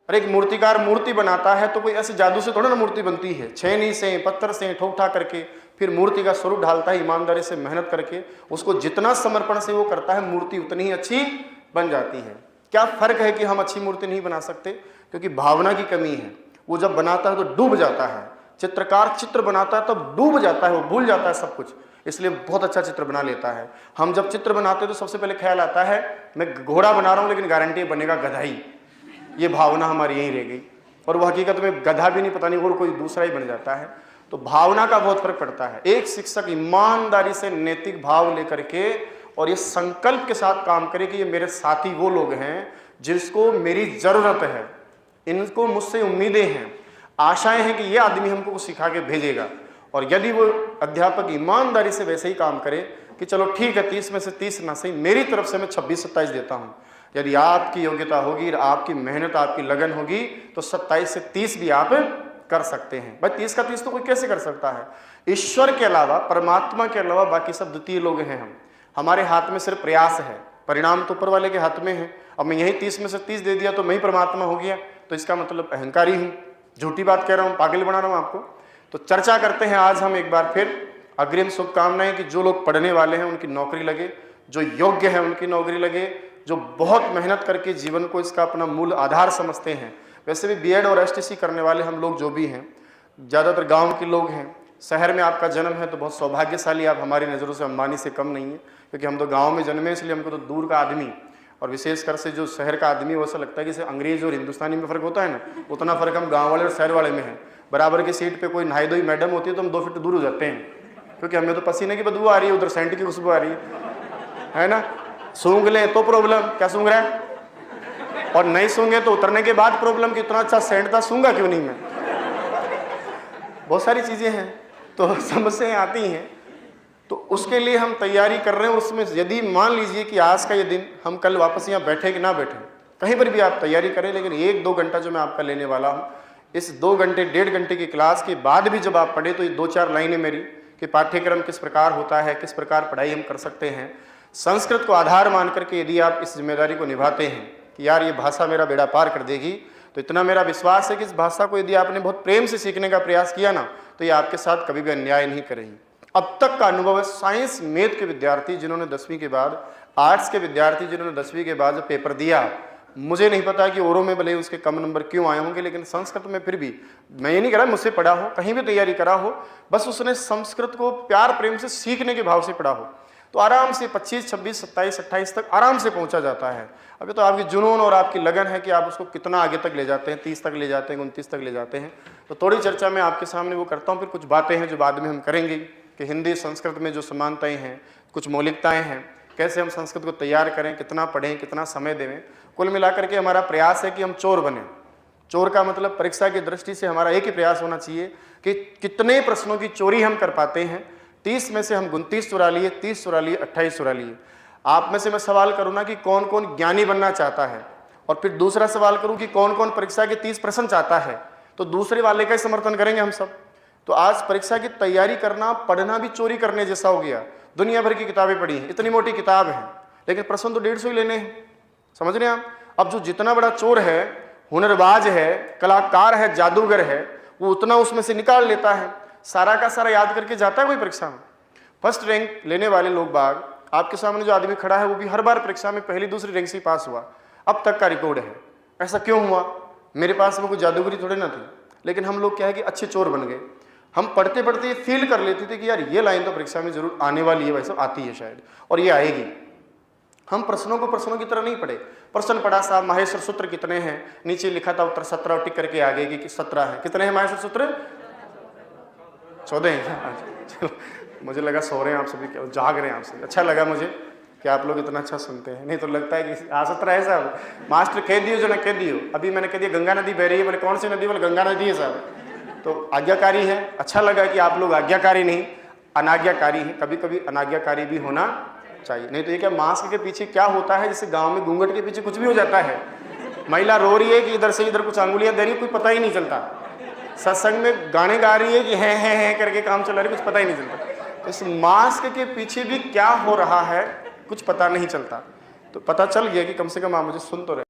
और एक मूर्तिकार मूर्ति बनाता है तो कोई ऐसे जादू से थोड़ा ना मूर्ति बनती है, छेनी से पत्थर से ठोक ठा करके फिर मूर्ति का स्वरूप ढालता है, ईमानदारी से मेहनत करके उसको जितना समर्पण से वो करता है मूर्ति उतनी ही अच्छी बन जाती है। क्या फर्क है कि हम अच्छी मूर्ति नहीं बना सकते? क्योंकि भावना की कमी है। वो जब बनाता है तो डूब जाता है, चित्रकार चित्र बनाता है तब डूब जाता है, वो भूल जाता है सब कुछ, इसलिए बहुत अच्छा चित्र बना लेता है। हम जब चित्र बनाते हैं तो सबसे पहले ख्याल आता है मैं घोड़ा बना रहा हूँ लेकिन गारंटी बनेगा गधा ही, ये भावना हमारी यहीं रह गई, और वो हकीकत में गधा भी नहीं, पता नहीं और कोई दूसरा ही बन जाता है। तो भावना का बहुत फर्क पड़ता है। एक शिक्षक ईमानदारी से नैतिक भाव लेकर के और ये संकल्प के साथ काम करे कि ये मेरे साथी वो लोग हैं जिसको मेरी जरूरत है, इनको मुझसे उम्मीदें हैं, आशाएं हैं कि ये आदमी हमको कुछ सिखा के भेजेगा। और यदि वो अध्यापक ईमानदारी से वैसे ही काम करे कि चलो ठीक है 30 में से 30 ना सही, मेरी तरफ से मैं 26-27 देता हूँ, यदि आपकी योग्यता होगी, आपकी मेहनत, आपकी लगन होगी तो 27 से 30 भी आप कर सकते हैं। भाई 30 का 30 तो कोई कैसे कर सकता है? ईश्वर के अलावा, परमात्मा के अलावा बाकी सब द्वितीय लोग हैं। हम, हमारे हाथ में सिर्फ प्रयास है, परिणाम तो ऊपर वाले के हाथ में है। अब मैं यही 30 में से 30 दे दिया तो मैं ही परमात्मा हो गया, तो इसका मतलब अहंकारी हूँ, झूठी बात कह रहा हूँ, पागल बना रहा हूँ आपको। तो चर्चा करते हैं आज हम एक बार फिर। अग्रिम शुभकामनाएं कि जो लोग पढ़ने वाले हैं उनकी नौकरी लगे, जो योग्य है उनकी नौकरी लगे, जो बहुत मेहनत करके जीवन को इसका अपना मूल आधार समझते हैं। वैसे भी बीएड और एसटीसी करने वाले हम लोग जो भी हैं ज़्यादातर गांव के लोग हैं। शहर में आपका जन्म है तो बहुत सौभाग्यशाली, आप हमारी नज़रों से अंबानी से कम नहीं है, क्योंकि हम तो गाँव में जन्मे, इसलिए हमको तो दूर का आदमी और विशेषकर से जो शहर का आदमी वो ऐसा लगता है कि जैसे अंग्रेज और हिंदुस्तानी में फ़र्क होता है ना, उतना फ़र्क हम गाँव वाले और शहर वाले में है। बराबर की सीट पे कोई नहाई धोई मैडम होती है तो हम 2 फीट दूर हो जाते हैं, क्योंकि हमें तो पसीने की बदबू आ रही है, उधर सेंट की खुशबू आ रही है ना। सूंघ ले तो प्रॉब्लम, क्या सूंघ रहा है, और नहीं सूंघे तो उतरने के बाद प्रॉब्लम कि इतना अच्छा सेंट था, सूंघा क्यों नहीं मैं। बहुत सारी चीज़ें हैं तो समस्याएं आती हैं, तो उसके लिए हम तैयारी कर रहे हैं। उसमें यदि मान लीजिए कि आज का ये दिन हम कल वापस यहाँ बैठे कि ना बैठे, कहीं पर भी आप तैयारी करें, लेकिन 1-2 घंटा जो मैं आपका लेने वाला हूँ, इस 2 घंटे 1.5 घंटे की क्लास के बाद भी जब आप पढ़े तो ये 2-4 लाइनें मेरी कि पाठ्यक्रम किस प्रकार होता है, किस प्रकार पढ़ाई हम कर सकते हैं। संस्कृत को आधार मान करके यदि आप इस जिम्मेदारी को निभाते हैं कि यार ये भाषा मेरा बेड़ा पार कर देगी, तो इतना मेरा विश्वास है कि इस भाषा को यदि आपने बहुत प्रेम से सीखने का प्रयास किया ना, तो ये आपके साथ कभी भी अन्याय नहीं करेगी। अब तक का अनुभव है, साइंस मैथ के विद्यार्थी जिन्होंने 10वीं के बाद, आर्ट्स के विद्यार्थी जिन्होंने 10वीं के बाद पेपर दिया, मुझे नहीं पता कि औरों में भले उसके कम नंबर क्यों आए होंगे, लेकिन संस्कृत में फिर भी, मैं ये नहीं कह रहा मुझसे पढ़ा हो, कहीं भी तैयारी करा हो, बस उसने संस्कृत को प्यार प्रेम से सीखने के भाव से पढ़ा हो, तो आराम से 25, 26, 27, 28 तक आराम से पहुंचा जाता है। अभी तो आपकी जुनून और आपकी लगन है कि आप उसको कितना आगे तक ले जाते हैं, 30 तक ले जाते हैं, 29 तक ले जाते हैं। तो थोड़ी चर्चा मैं आपके सामने वो करता हूँ, फिर कुछ बातें हैं जो बाद में हम करेंगे कि हिंदी संस्कृत में जो समानताएं हैं, कुछ मौलिकताएं हैं, कैसे हम संस्कृत को तैयार करें, कितना पढ़ें, कितना समय देवें। कुल मिलाकर के हमारा प्रयास है कि हम चोर बने। चोर का मतलब परीक्षा की दृष्टि से हमारा एक ही प्रयास होना चाहिए कि कितने प्रश्नों की चोरी हम कर पाते हैं। 30 में से हम 29 चुरा लिए, 30 चुरा लिए, 28 चुरा लिए। आप में से मैं सवाल करूँ ना कि कौन कौन ज्ञानी बनना चाहता है, और फिर दूसरा सवाल करूँ कि कौन कौन परीक्षा के 30 प्रश्न चाहता है, तो दूसरे वाले का ही समर्थन करेंगे हम सब। तो आज परीक्षा की तैयारी करना, पढ़ना भी चोरी करने जैसा हो गया। दुनिया भर की किताबें पढ़ी हैं, इतनी मोटी किताब है, लेकिन प्रश्न तो 150 ही लेने हैं। समझ रहे हैं आप? अब जो जितना बड़ा चोर है, हुनरबाज है, कलाकार है, जादूगर है, वो उतना उसमें से निकाल लेता है, सारा का सारा याद करके जाता है कोई परीक्षा में। फर्स्ट रैंक लेने वाले लोग बाग, आपके सामने जो आदमी खड़ा है वो भी हर बार परीक्षा में पहली दूसरी रैंक से पास हुआ, अब तक का रिकॉर्ड है। ऐसा क्यों हुआ? मेरे पास में कोई जादूगरी थोड़े ना थी, लेकिन हम लोग क्या है कि अच्छे चोर बन गए। हम पढ़ते पढ़ते ये फील कर लेते थे कि यार ये लाइन तो परीक्षा में जरूर आने वाली है, वैसे आती है शायद, और ये आएगी। हम प्रश्नों को प्रश्नों की तरह नहीं पढ़े। प्रश्न पढ़ा साहब माहेश्वर सूत्र कितने हैं, नीचे लिखा था उत्तर 17 और टिक करके आगे कि 17 है। कितने हैं माहेश्वर सूत्र? 14 हैं। चलो, मुझे लगा सो रहे हैं आप सभी, क्या जाग रहे हैं आप सभी। अच्छा लगा मुझे कि आप लोग इतना अच्छा सुनते हैं, नहीं तो लगता है कि 17 है साहब, मास्टर कह दियो जो ना कह दियो। अभी मैंने कह दिया गंगा नदी बह रही है, बोले कौन सी नदी? बोले गंगा नदी है साहब। तो आज्ञाकारी है। अच्छा लगा कि आप लोग आज्ञाकारी नहीं अनाज्ञाकारी हैं। कभी कभी अनाज्ञाकारी भी होना चाहिए, नहीं तो ये क्या मास्क के पीछे क्या होता है, जैसे गांव में घूंघट के पीछे कुछ भी हो जाता है। महिला रो रही है कि इधर से इधर कुछ अंगुलियां दे रही है, कोई पता ही नहीं चलता। सत्संग में गाने गा रही है कि है करके काम चला रही है, कुछ पता ही नहीं चलता। तो इस मास्क के पीछे भी क्या हो रहा है कुछ पता नहीं चलता। तो पता चल गया कि कम से कम आप मुझे सुन तो रहे।